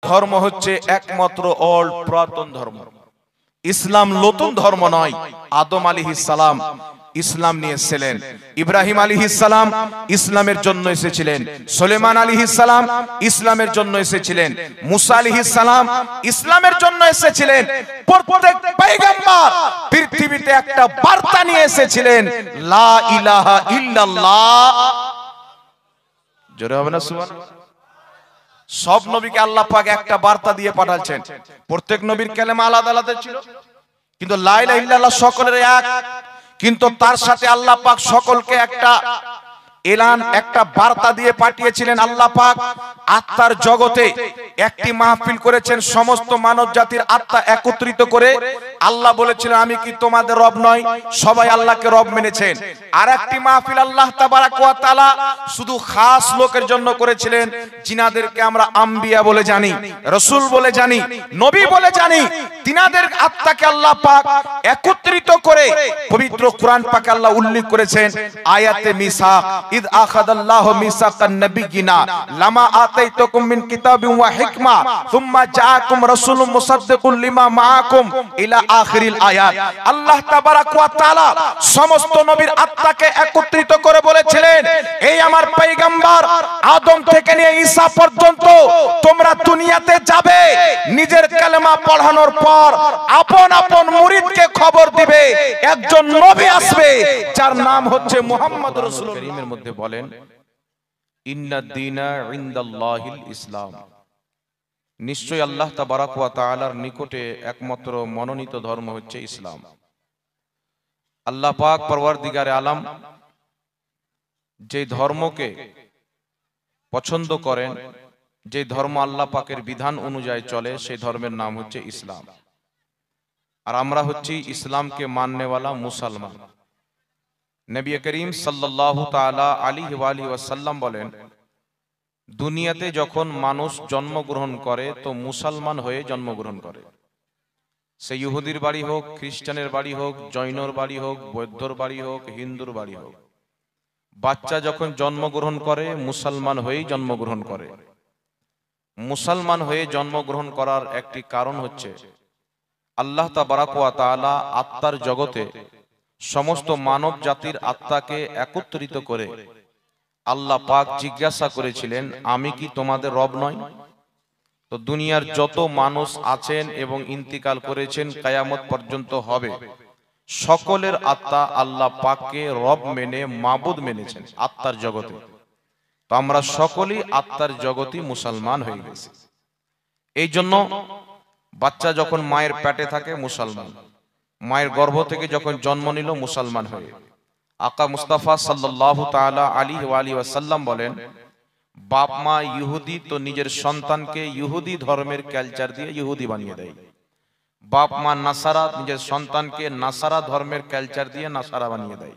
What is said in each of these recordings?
ধর্ম হচ্ছে একমাত্র ওল্ড পুরাতন ধর্ম। ইসলাম নতুন ধর্ম নয়। আদম আলাইহিস সালাম ইসলাম নিয়ে এসেছিলেন, ইব্রাহিম আলাইহিস সালাম ইসলামের জন্য এসেছিলেন, সুলাইমান আলাইহিস সালাম ইসলামের জন্য এসেছিলেন, মুসা আলাইহিস সালাম ইসলামের জন্য এসেছিলেন। প্রত্যেক পয়গম্বর পৃথিবীতে একটা বার্তা নিয়ে এসেছিলেন, লা ইলাহা ইল্লাল্লাহ। জোরে হবে না সুবহানাল্লাহ? সব নবীকে আল্লাহ পাক একটা বার্তা দিয়ে পাঠাচ্ছেন। প্রত্যেক নবীর কালেমা আলাদা আলাদা ছিল, কিন্তু লা ইলাহা ইল্লাল্লাহ সকলের এক। কিন্তু তার সাথে আল্লাহ পাক সকলকে একটা এলান, একটা বার্তা দিয়ে পাঠিয়েছিলেন। আল্লাহ পাক আত্মার জগতে একটি মাহফিল করেছেন, সমস্ত মানব জাতির আত্মা একত্রিত করে আল্লাহ বলেছিলেন, আমি কি তোমাদের রব নয়? সবাই আল্লাহকে রব মেনেছেন। আর একটি মাহফিল আল্লাহ তাবারাক ওয়া তাআলা শুধু খাস লোকের জন্য করেছিলেন, জিনাদেরকে আমরা আম্বিয়া বলে জানি, রাসূল বলে জানি, নবী বলে জানি। তিনাদের আত্মাকে আল্লাহ পাক একত্রিত করে পবিত্র কোরআন পাকে আল্লাহ উল্লেখ করেছেন আয়াতে মিসাক, ইদ আখাযাল্লাহু মিসাকান নাবিয়িনা লামা আতাইতুকুম মিন কিতাবিন ওয়া হিকমা সুম্মা জাআকুম রাসূলুম মুসাদ্দিকুল লিমা মাআকুম ইলা আখিরিল আয়াত। আল্লাহ তাবারাক ওয়া তাআলা সমস্ত নবীর আত্মাকে একত্রিত করে বলেছিলেন, এই আমার পয়গম্বর আদম থেকে নিয়ে ঈসা পর্যন্ত তোমরা দুনিয়াতে যাবে, নিজের কালেমা পড়ানোর পর আপন আপন মুরিদকে খবর দিবে, একজন নবী আসবে যার নাম হচ্ছে মুহাম্মদ রাসূলুল্লাহ। কারীমের মধ্যে বলেন, ইন্নাদ দীনা ইনদাল্লাহিল ইসলাম। নিশ্চয় আল্লাহ তাবারাক ওয়া তাআলার নিকটে একমাত্র মনোনীত ধর্ম হচ্ছে ইসলাম। আল্লাহ পাক পরওয়ারদিগারে আলম যে ধর্মকে পছন্দ করেন, যে ধর্ম আল্লাহ পাকের বিধান অনুযায়ী চলে, সেই ধর্মের নাম হচ্ছে ইসলাম। আর আমরা হচ্ছি ইসলামকে মাননেওয়ালা মুসলমান। নবী করিম সাল্লাল্লাহু তাআলা আলাইহি ওয়া আলিহি ওয়াসাল্লাম বলেন, দুনিয়াতে যখন মানুষ জন্মগ্রহণ করে তো মুসলমান হয়ে জন্মগ্রহণ করে। সে ইহুদির বাড়ি হোক, খ্রিস্টানের বাড়ি হোক, জৈনর বাড়ি হোক, বৌদ্ধর বাড়ি হোক, হিন্দুর বাড়ি হোক, বাচ্চা যখন জন্মগ্রহণ করে মুসলমান হয়েই জন্মগ্রহণ করে। মুসলমান হয়ে জন্মগ্রহণ করার একটি কারণ হচ্ছে আল্লাহ তাবারাক ওয়া তাআলা আত্মার জগতে সমস্ত মানব জাতির আত্মাকে একত্রিত করে আল্লাহ পাক জিজ্ঞাসা করেছিলেন, আমি কি তোমাদের রব নয়? তো দুনিয়ার যত মানুষ আছেন এবং ইন্তিকাল করেছেন, কিয়ামত পর্যন্ত হবে, সকলের আত্মা আল্লাহ পাককে রব মেনে মাবুদ মেনেছেন আত্মার জগতে। তো আমরা সকলেই আত্মার জগতই মুসলমান হয়ে গেছি। এই জন্য বাচ্চা যখন মায়ের পেটে থাকে মুসলমান, মায়ের গর্ভ থেকে যখন জন্ম নিল মুসলমান হয়ে। আকা মুস্তাফা সাল্লাল্লাহু তাআলা আলাইহি ওয়া আলিহি ওয়াসাল্লাম বলেন, বাপ মা ইহুদি তো নিজের সন্তানকে ইহুদি ধর্মের কালচার দিয়ে ইহুদি বানিয়ে দেয়। বাপ মা নাসারা নিজের সন্তানকে নাসারা ধর্মের কালচার দিয়ে নাসারা বানিয়ে দেয়।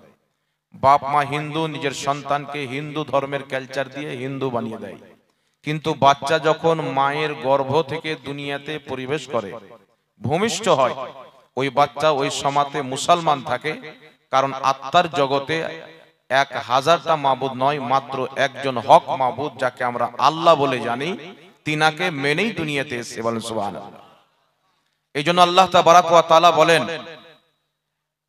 বাপ মা হিন্দু নিজের সন্তানকে হিন্দু ধর্মের কালচার দিয়ে হিন্দু বানিয়ে দেয়। কিন্তু বাচ্চা যখন মায়ের গর্ভ থেকে দুনিয়াতে প্রবেশ করে, ভূমিষ্ঠ হয়, ওই বাচ্চা ওই সমাজে মুসলমান থাকে। কারণ আত্মার জগতে 1000টা মাবুদ নয়, মাত্র একজন হক মাবুদ, যাকে আমরা আল্লাহ বলে জানি, তিনাকে মেনেই দুনিয়াতে এসেছে। বলেন সুবহানাল্লাহ। এই জন্য আল্লাহ তাবারাক ওয়া তাআলা বলেন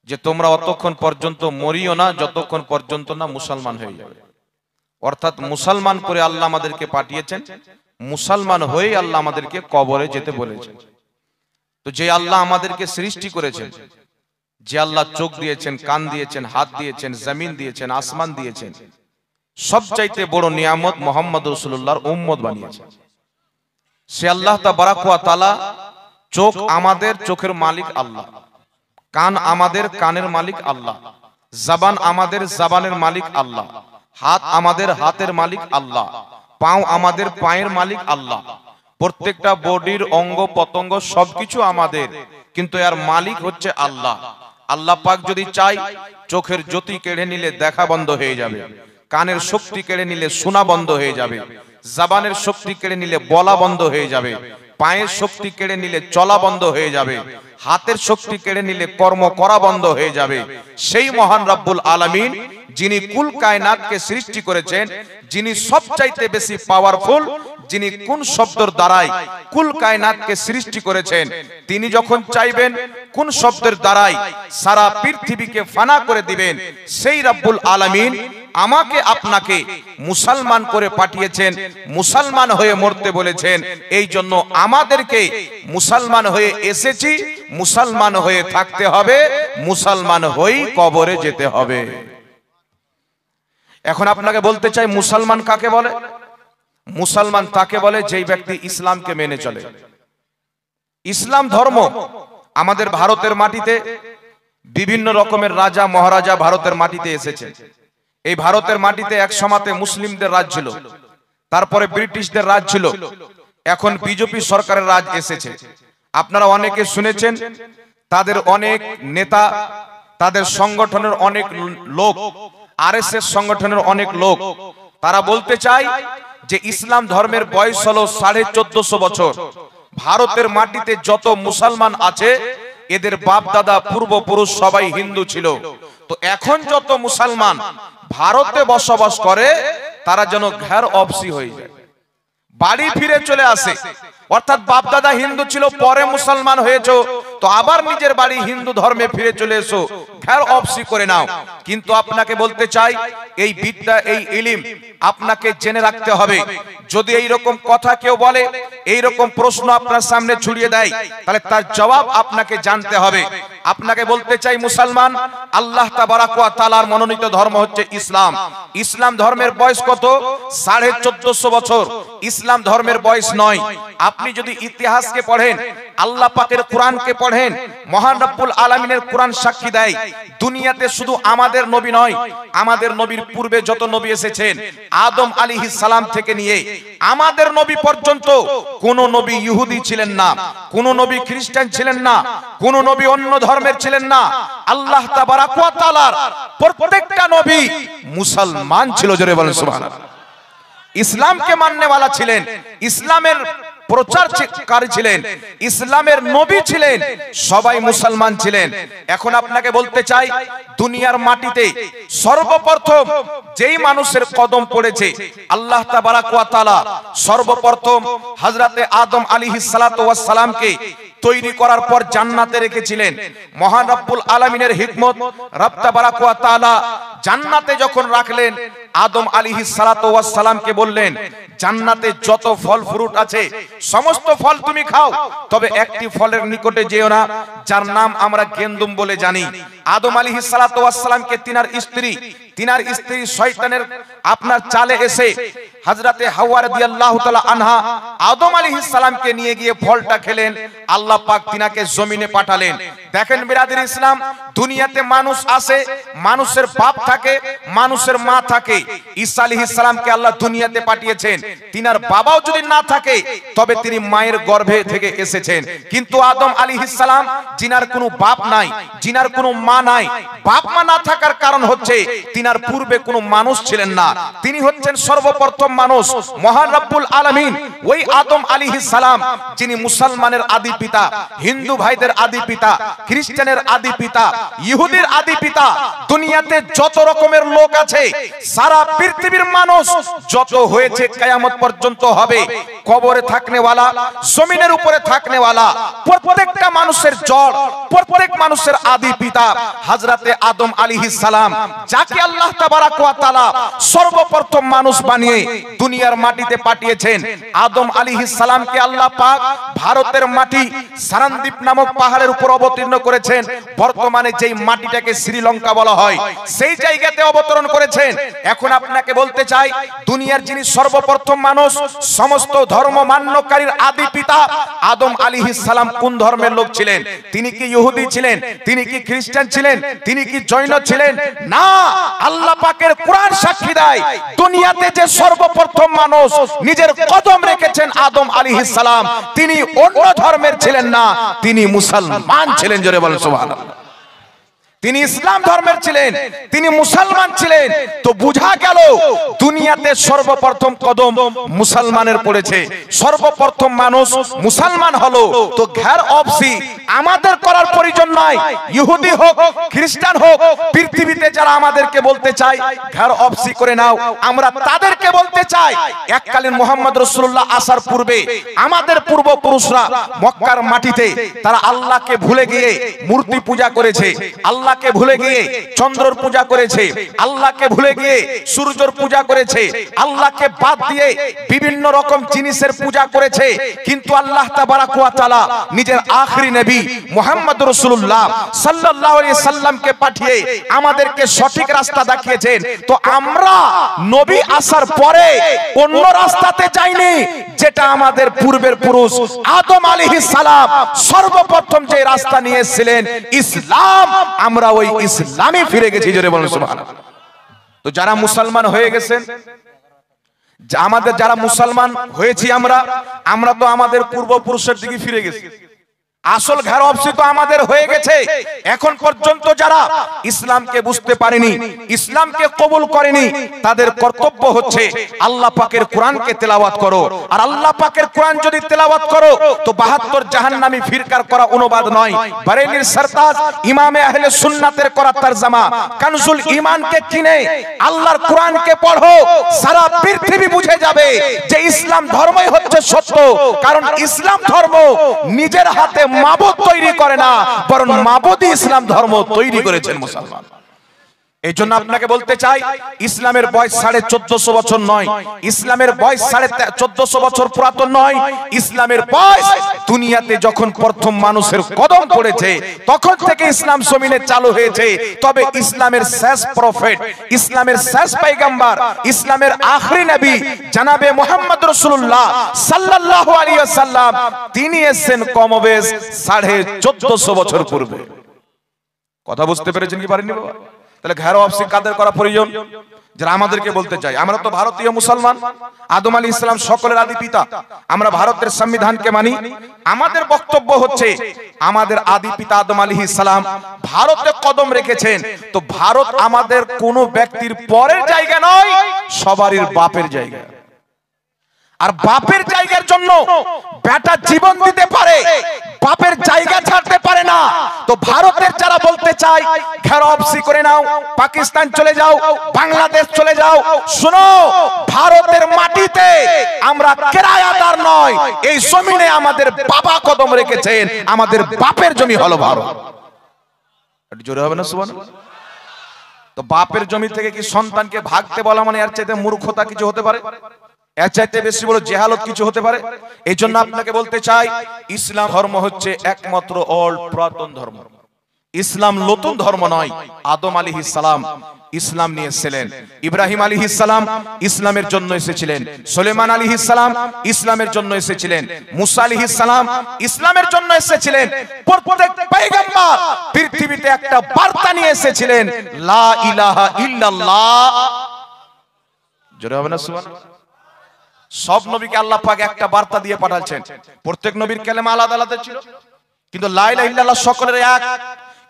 যে তোমরা অতক্ষণ পর্যন্ত মরিও না যতক্ষণ পর্যন্ত না মুসলমান হয়ে যাবে। অর্থাৎ মুসলমান করে আল্লাহ আমাদেরকে পাঠিয়েছেন, মুসলমান হয়ে আল্লাহ আমাদেরকে কবরে যেতে বলেছেন। তো যে আল্লাহ আমাদেরকে সৃষ্টি করেছেন, যে আল্লাহ চোখ দিয়েছেন, কান দিয়েছেন, হাত দিয়েছেন, জমিন দিয়েছেন, আসমান দিয়েছেন, সবচাইতে বড় নিয়ামত মুহাম্মদ রাসূলুল্লাহর উম্মত বানিয়েছেন। সে আল্লাহ তাবারাক ওয়া তাআলা চোখ আমাদের চোখের মালিক আল্লাহ, কান আমাদের কানের মালিক আল্লাহ, জবান আমাদের জবানের মালিক আল্লাহ, হাত আমাদের হাতের মালিক আল্লাহ, পাও আমাদের পায়ের মালিক আল্লাহ। প্রত্যেকটা বডির অঙ্গ পতঙ্গ সবকিছু আমাদের, কিন্তু এর মালিক হচ্ছে আল্লাহ। আল্লাহ পাক যদি চাই, চোখের জ্যোতি কেড়ে নিলে দেখা বন্ধ হয়ে যাবে, কানের শক্তি কেড়ে নিলে শোনা বন্ধ হয়ে যাবে, জবানের শক্তি কেড়ে নিলে বলা বন্ধ হয়ে যাবে, পায়ের শক্তি কেড়ে নিলে চলা বন্ধ হয়ে যাবে, হাতের শক্তি কেড়ে নিলে কর্ম করা বন্ধ হয়ে যাবে। সেই মহান রব্বুল আলামিন যিনি কুল কায়নাতকে সৃষ্টি করেছেন, যিনি সবচাইতে বেশি পাওয়ারফুল, যিনি কোন শব্দের দ্বারাই কুল কায়নাতকে সৃষ্টি করেছেন, তিনি যখন চাইবেন কোন শব্দের দ্বারাই সারা পৃথিবীকে ফানা করে দিবেন, সেই রব্বুল আলামিন আমাকে আপনাকে মুসলমান করে পাঠিয়েছেন, মুসলমান হয়ে মরতে বলেছেন। এই জন্য আমাদেরকে মুসলমান হয়ে এসেছি, মুসলমান হয়ে থাকতে হবে, মুসলমান হয়েই কবরে যেতে হবে। এখন আপনাকে বলতে চাই, মুসলমান কাকে বলে? মুসলমান তাকে বলে যেই ব্যক্তি ইসলামকে মেনে চলে। ইসলাম ধর্ম আমাদের ভারতের মাটিতে বিভিন্ন রকমের রাজা মহারাজা ভারতের মাটিতে এসেছে। এই ভারতের মাটিতে এক সময়তে মুসলিমদের রাজ ছিল, তারপরে ব্রিটিশদের রাজ ছিল, এখন বিজেপি সরকারের রাজ এসেছে। আপনারা অনেকে শুনেছেন, তাদের অনেক নেতা, তাদের সংগঠনের অনেক লোক, আরএসএস সংগঠনের অনেক লোক, তারা বলতে চায় যে ইসলাম ধর্মের বয়স হলো 1450 বছর। ভারতের মাটিতে যত মুসলমান আছে এদের বাপ দাদা পূর্বপুরুষ সবাই হিন্দু ছিল। তো এখন যত মুসলমান ভারতে বসবাস করে তারা যেন ঘর অপসি হয়ে যায়, বাড়ি ফিরে চলে আসে। অর্থাৎ বাপ দাদা হিন্দু ছিল, পরে মুসলমান হয়েছো, তো আবার নিজের বাড়ি হিন্দু ধর্মে ফিরে চলে এসো, ঘর অপসি করে নাও। কিন্তু আপনাকে বলতে চাই, এই বিদ্যা, এই ইলম আপনাকে জেনে রাখতে হবে। যদি এই রকম কথা কেউ বলে, এই রকম প্রশ্ন আপনার সামনে ছুড়িয়ে দেয়, তাহলে তার জবাব আপনাকে জানতে হবে। আপনাকে বলতে চাই, মুসলমান, আল্লাহ তাবারাক ওয়া তাআলার মনোনীত ধর্ম হচ্ছে ইসলাম। ইসলাম ধর্মের বয়স কত? 1450 বছর। ইসলাম ধর্মের বয়স নয়। আপনি যদি ইতিহাসকে পড়েন, আল্লাহ পাকের কোরআনকে পড়েন, মহান রব্বুল আলামিনের কোরআন সাক্ষী দেয়, দুনিয়াতে শুধু আমাদের নবী নয়, আমাদের নবীর পূর্বে যত নবী এসেছেন, আদম আলাইহিস সালাম থেকে নিয়ে আমাদের নবী পর্যন্ত কোন নবী ইহুদি ছিলেন না, কোন নবী খ্রিস্টান ছিলেন না, কোন নবী অন্য ধর্মের ছিলেন না। আল্লাহ তাবারাক ওয়া তাআলার প্রত্যেকটা নবী মুসলমান ছিল। জোরে বলেন সুবহানাল্লাহ। ইসলামকে মাননেওয়ালা ছিলেন, ইসলামের প্রচারকারী ছিলেন, ইসলামের নবী ছিলেন, সবাই মুসলমান ছিলেন। এখন আপনাকে বলতে চাই, দুনিয়ার মাটিতে সর্বপ্রথম যেই মানুষের কদম পড়েছে, আল্লাহ তাবারাক ওয়া তাআলা সর্বপ্রথম হযরতে আদম আলাইহিস সালাতু ওয়াস সালামকে তৈরি করার পর জান্নাতে রেখেছিলেন। মহান রব্বুল আলামিনের হিকমত, রব তাবারাক ওয়া তাআলা জান্নাতে যখন রাখলেন, আদম আলাইহিস সালাতু ওয়াস সালামকে বললেন, জান্নাতে যত ফল ফ্রুট আছে সমস্ত ফল তুমি খাও, তবে একটি ফলের নিকটে যেও না, যার নাম আমরা গেন্দুম বলে জানি। আদম আলাইহিস সালাতু ওয়াস সালামকে তিনার স্ত্রী শয়তানের আপনার চালে এসে হযরতে হাওয়া রাদিয়াল্লাহু তাআলা আনহা আদম আলাইহিস সালামকে নিয়ে গিয়ে ফলটা খেলেন, আল্লাহ পাক তিনাকে জমিনে পাঠালেন। দেখেন বিরাদর ইসলাম, দুনিয়াতে মানুষ আসে, মানুষের বাপ থাকে, মানুষের মা থাকে। ঈসা আলাইহিস সালামকে আল্লাহ দুনিয়াতে পাঠিয়েছেন, তিনার বাবাও যদি না থাকে তবে তিনি মায়ের গর্ভে থেকে এসেছেন। কিন্তু আদম আলাইহিস সালাম, যিনার কোনো বাপ নাই, যিনার কোনো মা নাই, বাপ মা না থাকার কারণ হচ্ছে তিনার পূর্বে কোনো মানুষ ছিলেন না, তিনি হচ্ছেন সর্বপ্রথম মানুষ। মহান রব্বুল আলামিন ওই আদম আলাইহিস সালাম, যিনি মুসলমানের আদি পিতা, হিন্দু ভাইদের আদি পিতা, খ্রিস্টানের আদি পিতা, ইহুদির আদি পিতা, দুনিয়াতে যত রকমের লোক আছে, সারা পৃথিবীর মানুষ যত হয়েছে কিয়ামত পর্যন্ত হবে, কবরে থাকনেওয়ালা, জমিনের উপরে থাকনেওয়ালা, প্রত্যেকটা মানুষের জড়, প্রত্যেক মানুষের আদি পিতা হযরতে আদম আলাইহিস সালাম, যাকে আল্লাহ তাবারাক ওয়া তাআলা সর্বপ্রথম মানুষ বানিয়ে দুনিয়ার মাটিতে পাঠিয়েছেন। আদম আলাইহিস সালামকে আল্লাহ পাক ভারতের মাটি সারানদ্বীপ নামক পাহাড়ের উপর অবতীর্ণ করেছেন। বর্তমানে যেই মাটিটাকে শ্রীলঙ্কা বলা হয়, সেই জায়গাতে অবতরণ করেছেন। এখন আপনাকে বলতে চাই, দুনিয়ার যিনি সর্বপ্রথম মানুষ, সমস্ত ধর্ম মান্যকারীর আদি পিতা আদম আলাইহিস সালাম কোন ধর্মের লোক ছিলেন? তিনি কি ইহুদি ছিলেন? তিনি কি খ্রিস্টান ছিলেন? তিনি কি জৈন ছিলেন? না, আল্লাহ পাকের কোরআন সাক্ষী দেয়, দুনিয়াতে যে সর্বপ্রথম মানুষ নিজের কদম রেখেছেন আদম আলাইহিস সালাম, তিনি অন্য ধর্মের ছিলেন না, তিনি মুসলমান ছিলেন। জোরে বলেন সুবহানাল্লাহ। তিনি ইসলাম ধর্মের ছিলেন, তিনি মুসলমান ছিলেন। তো বুঝা গেল দুনিয়াতে সর্বপ্রথম কদম মুসলমানের পড়েছে, সর্বপ্রথম মানুষ মুসলমান হলো। তো ঘের অফসি আমাদের করার প্রয়োজন নয়, ইহুদি হোক খ্রিস্টান হোক, পৃথিবীতে যারা আমাদেরকে বলতে চায় ঘের অফসি করে নাও, আমরা তাদেরকে বলতে চাই এককালীন মুহাম্মদ রাসূলুল্লাহ আসার পূর্বে আমাদের পূর্বপুরুষরা মক্কার মাটিতে তারা আল্লাহকে ভুলে গিয়ে মূর্তি পূজা করেছে, আল্লাহকে ভুলে গিয়ে চন্দ্রর পূজা করেছে, আল্লাহকে ভুলে গিয়ে সূর্যের পূজা করেছে, আল্লাহকে বাদ দিয়ে বিভিন্ন রকম জিনিসের পূজা করেছে। কিন্তু আল্লাহ তাবারাক ওয়া তাআলা নিজের আখেরি নবী মুহাম্মদ রাসূলুল্লাহ সাল্লাল্লাহু আলাইহি সাল্লামকে পাঠিয়ে আমাদেরকে সঠিক রাস্তা দেখিয়েছেন। তো আমরা নবী আসার পরে অন্য রাস্তাতে যাইনি, যেটা আমাদের পূর্বের পুরুষ আদম আলাইহিস সালাম সর্বপ্রথম যে রাস্তা নিয়ে এসেছিলেন ইসলাম, আমরা ওই ইসলামে ফিরে গেছি। জোরে বলুন সুবহানাল্লাহ। তো যারা মুসলমান হয়ে গেছেন, আমাদের যারা মুসলমান হয়েছি আমরা তো আমাদের পূর্বপুরুষের দিকে ফিরে গেছি। আসল ঘের অফসি তো আমাদের হয়ে গেছে। এখন পর্যন্ত যারা ইসলামকে বুঝতে পারেনি, ইসলামকে কবুল করেনি, তাদের কর্তব্য হচ্ছে আল্লাহ পাকের কোরআনকে তেলাওয়াত করো। আর আল্লাহ পাকের কোরআন যদি তেলাওয়াত করো তো 72 জাহান্নামী ফিরকার করা অনুবাদ নয়, বারেলির সরতাজ ইমামে আহলে সুন্নাতের করা তরজমা কানজুল ঈমানকে কিনে আল্লাহর কোরআনকে পড়ো, সারা পৃথিবী বুঝে যাবে যে ইসলাম ধর্মই হচ্ছে সত্য। কারণ ইসলাম ধর্ম নিজের হাতে মাবুদ তৈরি করে না, বরং মাবুদই ইসলাম ধর্ম তৈরি করেছেন মুসলমান। এই জন্য আপনাকে বলতে চাই, ইসলামের বয়স 1450 বছর নয়, ইসলামের বয়স 1450 বছর পুরাতন নয়। ইসলামের বয়স দুনিয়াতে যখন প্রথম মানুষের কদম পড়েছে তখন থেকে ইসলাম জমিনে চালু হয়েছে। তবে ইসলামের শেষ প্রফেট, ইসলামের শেষ পয়গম্বর, ইসলামের আখেরি নবী জনাবে মুহাম্মদ রাসূলুল্লাহ সাল্লাল্লাহু আলাইহি ওয়াসাল্লাম, তিনি এসেছেন কমবেশ 1450 বছর পূর্বে। কথা বুঝতে পেরেছেন কি পারেননি বাবা? তাহলে ঘের অফসি কাদের করা প্রয়োজন? যারা আমাদেরকে বলতে চাই আমরা তো ভারতীয় মুসলমান, আদম আলাইহিস সালাম সকলের আদি পিতা, আমরা ভারতের সংবিধানকে মানি। আমাদের বক্তব্য হচ্ছে আমাদের আদি পিতা আদম আলাইহিস সালাম ভারতে কদম রেখেছেন। তো ভারত আমাদের কোন ব্যক্তির পরের জায়গা নয়, সবারই বাপের জায়গা। আর বাপের জায়গার জন্য বেটা জীবন দিতে পারে, বাপের জায়গা ছাড়তে পারে না। তো ভারতের যারা বলতে চায় ঘের অফসি করে নাও, পাকিস্তান চলে যাও, বাংলাদেশ চলে যাও, শুনো, ভারতের মাটিতে আমরা কেরায়াদার নয়, এই জমিনে আমাদের বাবা কদম রেখেছেন, আমাদের বাপের জমি হলো ভারত। একটু জোরে হবে না সুবহানাল্লাহ? তো বাপের জমি থেকে কি সন্তানকে ভাগতে বলা মানে এর চাইতে মূর্খতা কিছু হতে পারে? এর চাইতে বেশি বড় জেহালত কিছু হতে পারে? এই জন্য আপনাকে বলতে চাই ইসলাম ধর্ম হচ্ছে একমাত্র ওল্ড পুরাতন ধর্ম। ইসলাম নতুন ধর্ম নয়। আদম আলাইহিস সালাম ইসলাম নিয়ে এসেছিলেন, ইব্রাহিম আলাইহিস সালাম ইসলামের জন্য এসেছিলেন, সুলাইমান আলাইহিস সালাম ইসলামের জন্য এসেছিলেন, মুসা আলাইহিস সালাম ইসলামের জন্য এসেছিলেন। প্রত্যেক পয়গম্বর পৃথিবীতে একটা বার্তা নিয়ে এসেছিলেন, লা ইলাহা ইল্লাল্লাহ। জোরে হবে না সুবহানাল্লাহ? সব নবীকে আল্লাহ পাক একটা বার্তা দিয়ে পাঠাচ্ছেন। প্রত্যেক নবীর কালেমা আলাদা আলাদা ছিল, কিন্তু লা ইলাহা ইল্লাল্লাহ সকলের এক।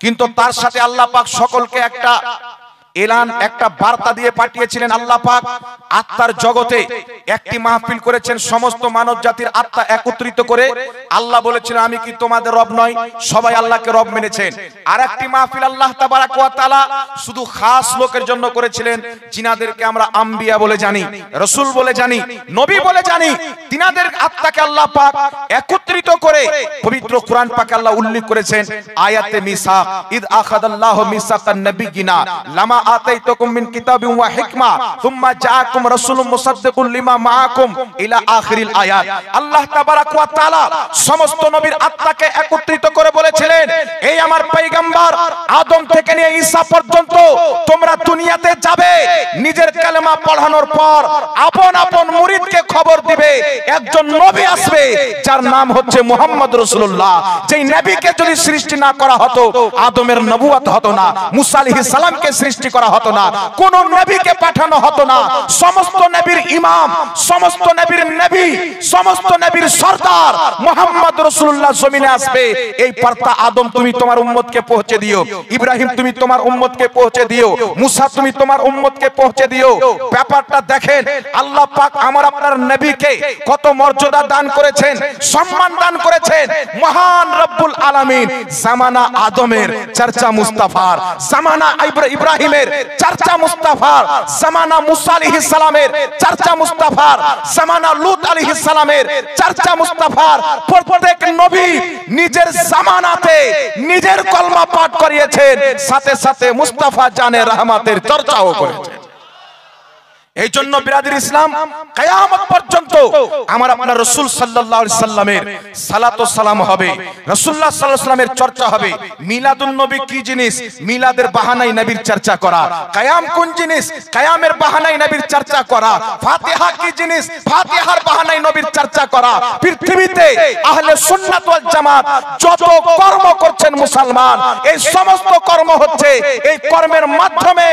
কিন্তু তার সাথে আল্লাহ পাক সকলকে একটা এলান, একটা বার্তা দিয়ে পাঠিয়েছিলেন। আল্লাহ পাক আত্মার জগতে একটি মাহফিল করেছেন, সমস্ত মানব জাতির আত্মা একত্রিত করে আল্লাহ বলেছিলেন আমি কি তোমাদের রব নয়? সবাই আল্লাহকে রব মেনেছেন। আর একটি মাহফিল আল্লাহ তাবারাক ওয়া তাআলা শুধু খাস লোকের জন্য করেছিলেন, জিনাদেরকে আমরা আম্বিয়া বলে জানি, রাসূল বলে জানি, নবী বলে জানি। তিনাদের আত্মাকে আল্লাহ পাক একত্রিত করে পবিত্র কোরআন পাকে আল্লাহ উল্লেখ করেছেন আয়াতে মিসাক, ইদ আখাদাল্লাহু মিসাকান নাবিয়িনা লামা আতাইতুকুম মিন কিতাবিন ওয়া হিকমা সুম্মা জাআকুম রাসূলুম মুসাদ্দিকুন লিমা মাআকুম ইলা আখিরিল আয়াত। আল্লাহ তাবারাক ওয়া তাআলা সমস্ত নবীর আত্মাকে একত্রিত করে বলেছিলেন, এই আমার পয়গম্বর আদম থেকে নিয়ে ঈসা পর্যন্ত তোমরা দুনিয়াতে যাবে, নিজের কালেমা পড়ানোর পর আপন আপন মুরিদকে খবর দিবে একজন নবী আসবে যার নাম হচ্ছে মুহাম্মদ রাসূলুল্লাহ। যেই নবীকে যদি সৃষ্টি না করা হতো আদমের নবুয়ত হতো না, মুসা আলাইহিস সালামকে সৃষ্টি করা হতো না, কোন নবীকে পাঠানো হতো না। সমস্ত নবীর ইমাম, সমস্ত নবীর নবী, সমস্ত নবীর সরদার মুহাম্মদ রাসূলুল্লাহ জমিনে আসবে। এই বার্তা আদম তুমি তোমার উম্মতকে পৌঁছে দিও, ইব্রাহিম তুমি তোমার উম্মতকে পৌঁছে দিও, মুসা তুমি তোমার উম্মতকে পৌঁছে দিও। ব্যাপারটা দেখেন, আল্লাহ পাক আমার আপনার নবীকে কত মর্যাদা দান করেছেন, সম্মান দান করেছেন। মহান রব্বুল আলামিন জামানা আদমের চর্চা মুস্তাফার, জামানা ইব্রাহিমের চর্চা মুস্তাফার, জামানা মুসা আলাইহিস সালামের চর্চা মুস্তাফার, জামানা লূত আলাইহিস সালামের চর্চা মুস্তাফার। প্রত্যেক নবী নিজের জামানাতে নিজের কলমা পাঠ করিয়েছেন, সাথে সাথে মুস্তাফা জানে রহমতের চর্চাও করেছেন। এই জন্য বিরাদির ইসলাম কিয়ামত পর্যন্ত আমার আপনার রাসূল সাল্লাল্লাহু আলাইহি সাল্লামের সালাত ও সালাম হবে, রাসূলুল্লাহ সাল্লাল্লাহু আলাইহি সাল্লামের চর্চা হবে। মিলাদুন নবী কি জিনিস? মিলাদের বাহানায় নবীর চর্চা করা। কিয়াম কোন জিনিস? কিয়ামের বাহানায় নবীর চর্চা করা। ফাতিহা কি জিনিস? ফাতিহার বাহানায় নবীর চর্চা করা। পৃথিবীতে আহলে সুন্নাত ওয়াল জামাত যত কর্ম করছেন মুসলমান, এই সমস্ত কর্ম হচ্ছে এই কর্মের মাধ্যমে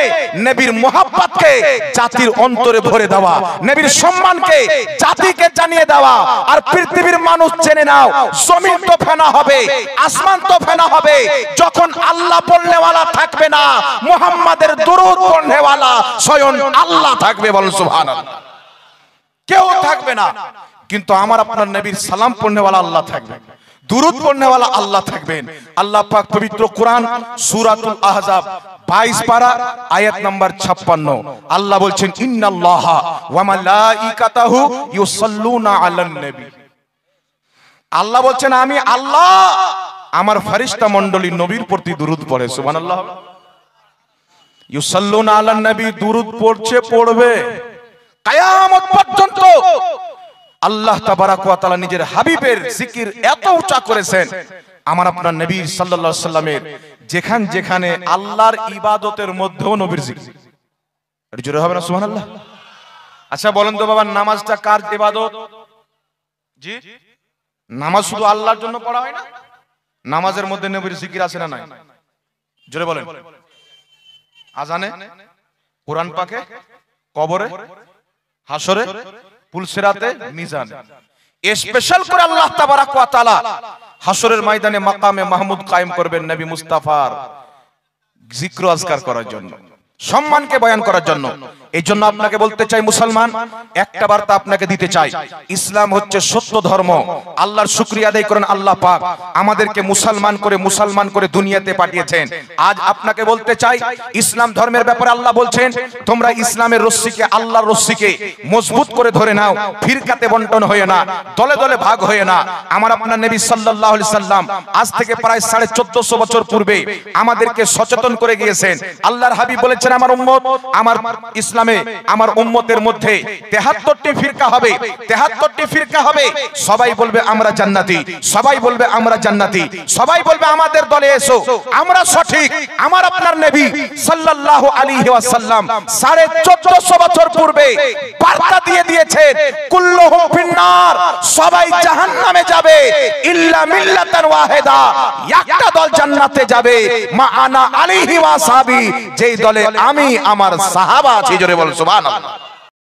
নবীর মুহাব্বতকে জাতির অন্তরে ভরে দেওয়া, নবীর সম্মানকে জাতিকে জানিয়ে দেওয়া। আর পৃথিবীর মানুষ জেনে নাও, জমিন তো ফেনা হবে, আসমান তো ফেনা হবে, যখন আল্লাহ বলনেওয়ালা থাকবে না, মুহাম্মাদের দুরূদ পড়নেওয়ালা স্বয়ং আল্লাহ থাকবে। বলেন সুবহানাল্লাহ। কেউ থাকবে না, কিন্তু আমার আপনার নবীর সালাম পড়নেওয়ালা আল্লাহ থাকবে, দুরূদ পড়নেওয়ালা আল্লাহ থাকবেন। আল্লাহ পাক পবিত্র কোরআন সূরাতুল আহজাব 22 পারা আয়াত নাম্বার 56 আল্লাহ বলছেন, ইন্নাল্লাহা ওয়া মালাইকাতাহু ইউসাল্লুনা আলান নবী। আল্লাহ বলছেন, আমি আল্লাহ আমার ফেরেশতা মণ্ডলী নবীর প্রতি দুরূদ পড়ে। সুবহানাল্লাহ। ইউসাল্লুনা আলান নবী, দুরূদ পড়ছে, পড়বে কিয়ামত পর্যন্ত। আল্লাহ তাবারাক ওয়া তাআলা নিজের হাবিবের জিকির এত উঁচা করেছেন, আমার আপনার নবী সাল্লাল্লাহু আলাইহি সাল্লামের যেখানে যেখানে আল্লাহর ইবাদতের মধ্যেও নবীর জিকির। এটা জোরে হবে না সুবহানাল্লাহ? আচ্ছা বলেন তো বাবা, নামাজটা কার ইবাদত? জি, নামাজ শুধু আল্লাহর জন্য পড়া হয় না? নামাজের মধ্যে নবীর জিকির আছে না নাই? জোরে বলেন। আজানে, কোরআন পাকে, কবরে, হাসরে, পুলসিরাতে, মিজানে, স্পেশাল করে আল্লাহ তাবারাক ওয়া তাআলা হাসরের ময়দানে মাকামে মাহমুদ কায়েম করবেন নবী মুস্তাফার জিক্র আজকার করার জন্য, সম্মানকে বয়ান করার জন্য। এই জন্য আপনাকে বলতে চাই মুসলমান, একটা বার্তা আপনাকে দিতে চাই, ইসলাম হচ্ছে সত্য ধর্ম। আল্লাহর শুকরিয়া আদায় করেন, আল্লাহ পাক আমাদেরকে মুসলমান করে দুনিয়াতে পাঠিয়েছেন। আজ আপনাকে বলতে চাই, ইসলাম ধর্মের ব্যাপারে আল্লাহ বলছেন, তোমরা ইসলামের রশ্মিকে, আল্লাহর রশ্মিকে মজবুত করে ধরে নাও, ফিরকাতে বন্টন হয়ে না, দলে দলে ভাগ হয়ে না। আমার আপনার নবী সাল্লাল্লাহু আলাইহি সাল্লাম আজ থেকে প্রায় 1450 বছর পূর্বে আমাদেরকে সচেতন করে গিয়েছেন। আল্লাহর হাবিব বলেছেন, আমার উম্মত, আমার ইসলামে আমার উম্মতের মধ্যে 73টি ফিরকা হবে, 73টি ফিরকা হবে। সবাই বলবে আমরা জান্নাতি, সবাই বলবে আমরা জান্নাতি, সবাই বলবে আমাদের দলে এসো, আমরা সঠিক। আমার আপনার নবী সাল্লাল্লাহু আলাইহি ওয়াসাল্লাম 1450 বছর পূর্বে বার্তা দিয়ে দিয়েছেন, কুল্লুহুম ফিন্নার, সবাই জাহান্নামে যাবে, ইল্লা মিল্লাতান ওয়াহিদা, একটা দল জান্নাতে যাবে, মা আনা আলাইহি ওয়া সাহাবী, যেই দলে আমি আমার সাহাবা আছি। জোরে বল সুবহানাল্লাহ।